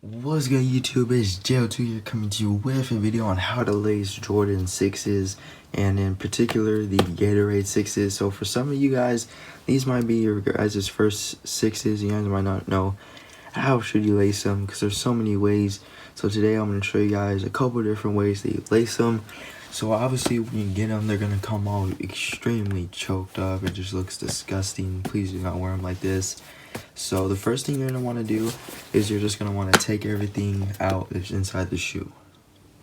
What's good, YouTube? It's JL2 here coming to you with a video on how to lace Jordan 6s, and in particular the Gatorade 6s. So for some of you guys, these might be your guys' first 6s. You guys might not know how should you lace them because there's so many ways. So today I'm going to show you guys a couple different ways that you lace them. So obviously when you get them, they're going to come all extremely choked up. It just looks disgusting. Please do not wear them like this. So the first thing you're going to want to do is you're just going to want to take everything out that's inside the shoe.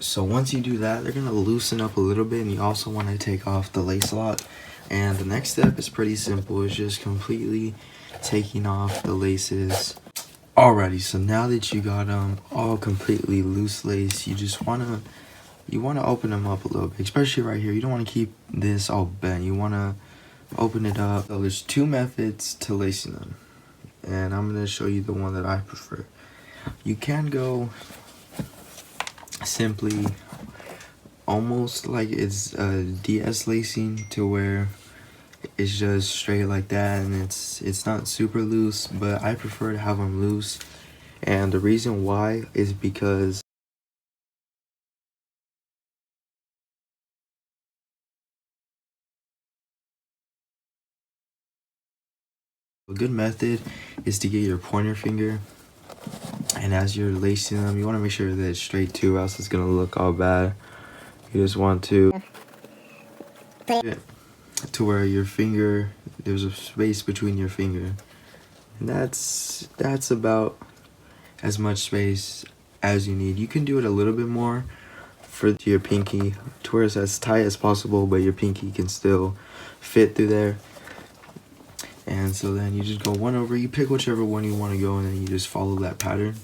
So once you do that, they're going to loosen up a little bit, and you also want to take off the lace lock. And the next step is pretty simple. It's just completely taking off the laces. Alrighty, so now that you got them all completely loose lace, you just want to open them up a little bit, especially right here. You don't want to keep this all bent. You want to open it up. So there's two methods to lacing them, and I'm going to show you the one that I prefer. You can go simply almost like it's DS lacing, to where it's just straight like that, and it's not super loose, but I prefer to have them loose. And the reason why is because a good method is to get your pointer finger, and as you're lacing them, you want to make sure that it's straight too, or else it's gonna look all bad. You just want to put it to where your finger, there's a space between your finger, and that's about as much space as you need. You can do it a little bit more for your pinky, to where it's as tight as possible, but your pinky can still fit through there. And so then you just go one over, you pick whichever one you want to go, and then you just follow that pattern.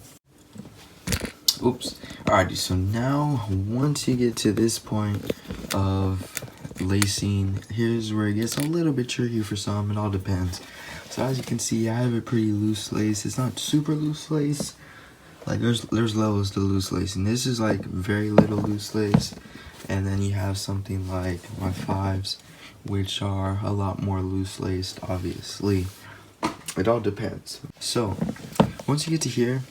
Oops. Alrighty, so now once you get to this point of lacing, here's where it gets a little bit tricky for some. It all depends. So as you can see, I have a pretty loose lace. It's not super loose lace. Like there's levels to loose lacing. This is like very little loose lace, and then you have something like my 5s, which are a lot more loose laced. Obviously, it all depends. So once you get to here,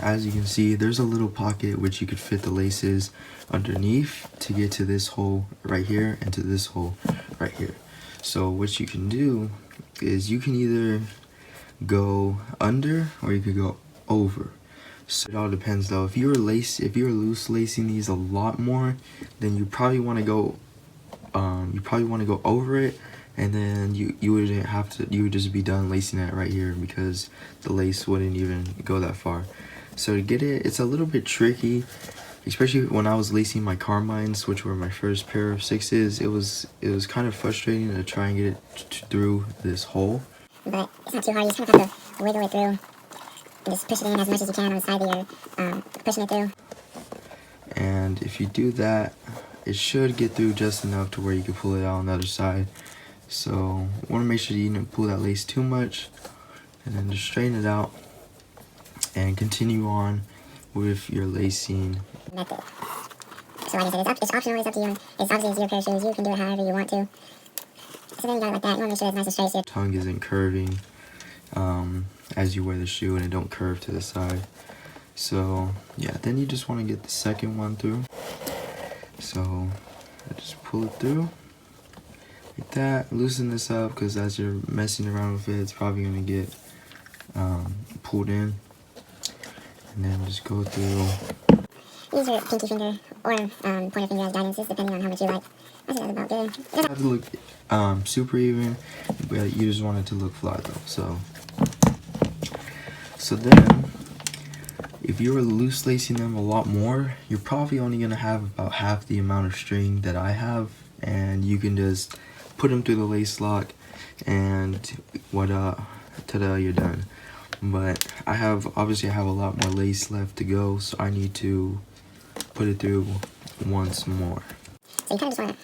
as you can see, there's a little pocket which you could fit the laces underneath to get to this hole right here and to this hole right here. So what you can do is you can either go under or you could go over. So it all depends though. If you're loose lacing these a lot more, then you probably want to go over it, and then you wouldn't have to, you would just be done lacing it right here because the lace wouldn't even go that far. So to get it, it's a little bit tricky, especially when I was lacing my Carmines, which were my first pair of 6s. It was kind of frustrating to try and get it through this hole. But it's not too hard. You just kind of have to wiggle it through and just push it in as much as you can on the side that you're pushing it through. And if you do that, it should get through just enough to where you can pull it out on the other side. So want to make sure you don't pull that lace too much, and then just straighten it out and continue on with your lacing method. So like I said, it's optional, it's up to you, and it's obviously your pair of shoes. You can do it however you want to. So then you got it like that. You want to make sure it's nice and straight so your tongue isn't curving as you wear the shoe, and it don't curve to the side. So yeah, then you just want to get the second one through. So I just pull it through like that. Loosen this up, because as you're messing around with it, it's probably going to get pulled in. And then just go through. Use your pinky finger or pointer finger as guidance, depending on how much you like. I think that's about good. It doesn't have to look super even, but you just want it to look fly though. So then, if you were loose lacing them a lot more, you're probably only going to have about half the amount of string that I have, and you can just put them through the lace lock, and ta-da, you're done. But obviously I have a lot more lace left to go, so I need to put it through once more. So you kind of just want to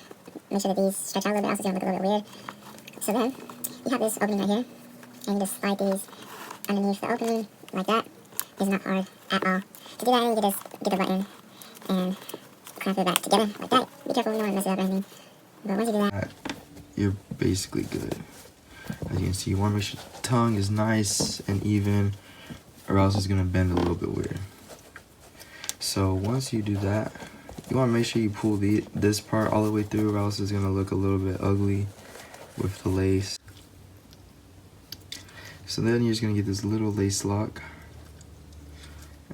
make sure that these stretch out a little bit, else it's going to look a little bit weird. So then you have this opening right here, and you just slide these underneath the opening like that. It's not hard at all. To do that, you can just get the button and clamp it back together like that. Be careful, you don't want to mess it up or anything. But once you do that, you're basically good. As you can see, you want to make sure the tongue is nice and even, or else it's gonna bend a little bit weird. So once you do that, you want to make sure you pull this part all the way through, or else it's gonna look a little bit ugly with the lace. So then you're just gonna get this little lace lock,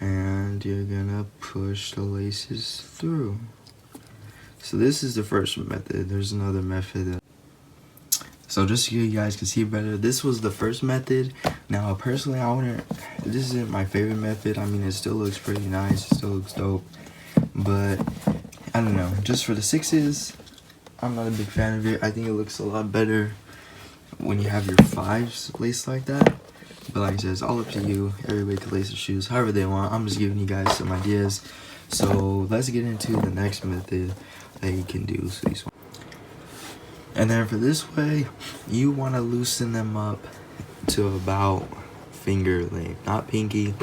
and you're gonna push the laces through. So this is the first method. There's another method. So just so you guys can see better, this was the first method. Now personally, this isn't my favorite method. I mean, it still looks pretty nice, it still looks dope, but I don't know, just for the 6s, I'm not a big fan of it. I think it looks a lot better when you have your 5s laced like that. But like I said, it's all up to you. Everybody can lace their shoes however they want. I'm just giving you guys some ideas. So let's get into the next method that you can do. And then for this way, you want to loosen them up to about finger length, not pinky,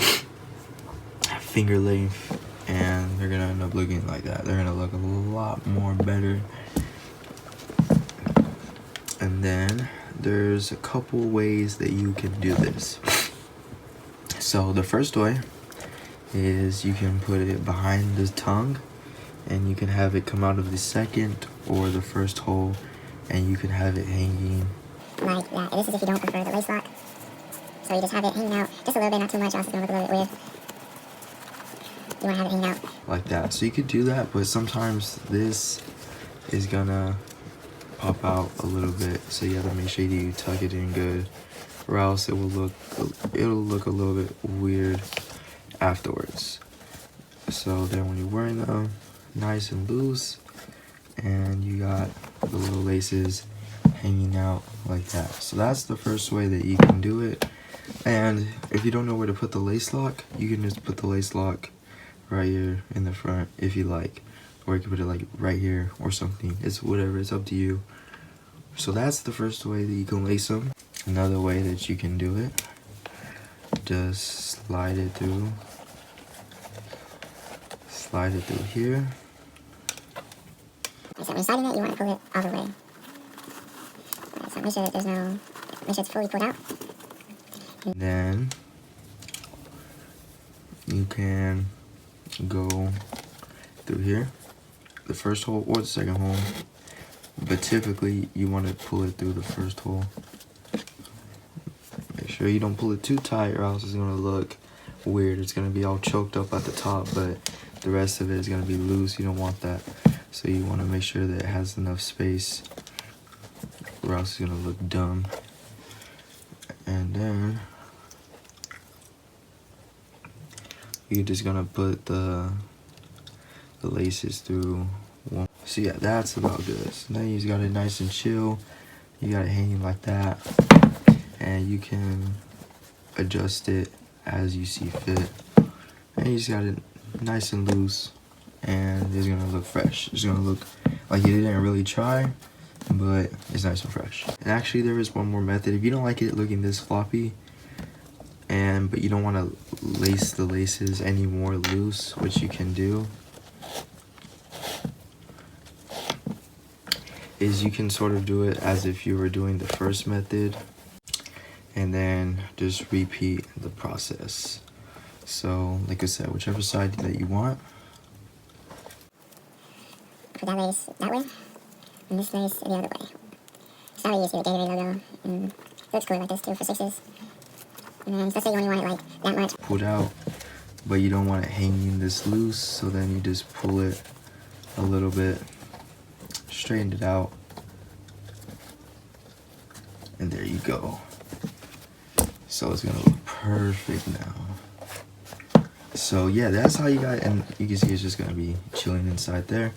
finger length, and they're gonna end up looking like that. They're gonna look a lot more better. And then there's a couple ways that you can do this. So the first way is you can put it behind the tongue, and you can have it come out of the second or the first hole, and you can have it hanging like that. This is if you don't prefer the lace lock. So you just have it hanging out just a little bit, not too much, else it's gonna look a little bit weird. You wanna have it hanging out like that. So you could do that, but sometimes this is gonna pop out a little bit, so you have to make sure you tuck it in good, or else it'll look a little bit weird afterwards. So then when you're wearing them nice and loose, and you got the little laces hanging out like that. So that's the first way that you can do it. And if you don't know where to put the lace lock, you can just put the lace lock right here in the front if you like, or you can put it like right here or something. It's whatever, it's up to you. So that's the first way that you can lace them. Another way that you can do it, just slide it through here. So when you're sliding it, you want to pull it all the way. Right, so make sure that make sure it's fully pulled out. And then you can go through here, the first hole or the second hole, but typically you want to pull it through the first hole. Make sure you don't pull it too tight, or else it's going to look weird. It's going to be all choked up at the top, but the rest of it is going to be loose. You don't want that. So you want to make sure that it has enough space, or else it's going to look dumb. And then you're just going to put the laces through one. So yeah, that's about good. So now you just got it nice and chill. You got it hanging like that, and you can adjust it as you see fit. And you just got it nice and loose, and it's gonna look fresh. It's gonna look like you didn't really try, but it's nice and fresh. And actually, there is one more method. If you don't like it looking this floppy, but you don't want to lace the laces any more loose, which you can do, is you can sort of do it as if you were doing the first method, and then just repeat the process. So like I said, whichever side that you want. Put that lace that way, and this lace the other way. So that way you see the Gatorade logo, and it looks cool like this too for 6s. And then let's say you only want it like that much. Pulled out, but you don't want it hanging this loose, so then you just pull it a little bit, straighten it out, and there you go. So it's gonna look perfect now. So yeah, that's how you guys, and you can see it's just gonna be chilling inside there.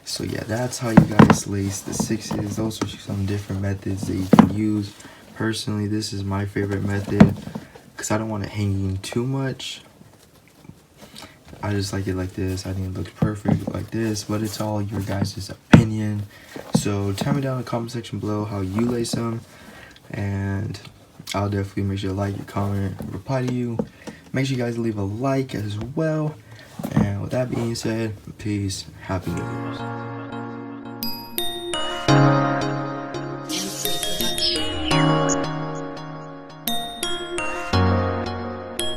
So yeah, that's how you guys lace the 6s. Those are some different methods that you can use. Personally, this is my favorite method because I don't want it hanging too much. I just like it like this. I think it looks perfect like this, but it's all your guys' opinion. So tell me down in the comment section below how you lace them, and I'll definitely make sure to like, comment, reply to you. Make sure you guys leave a like as well. And with that being said, peace, happy New Year's.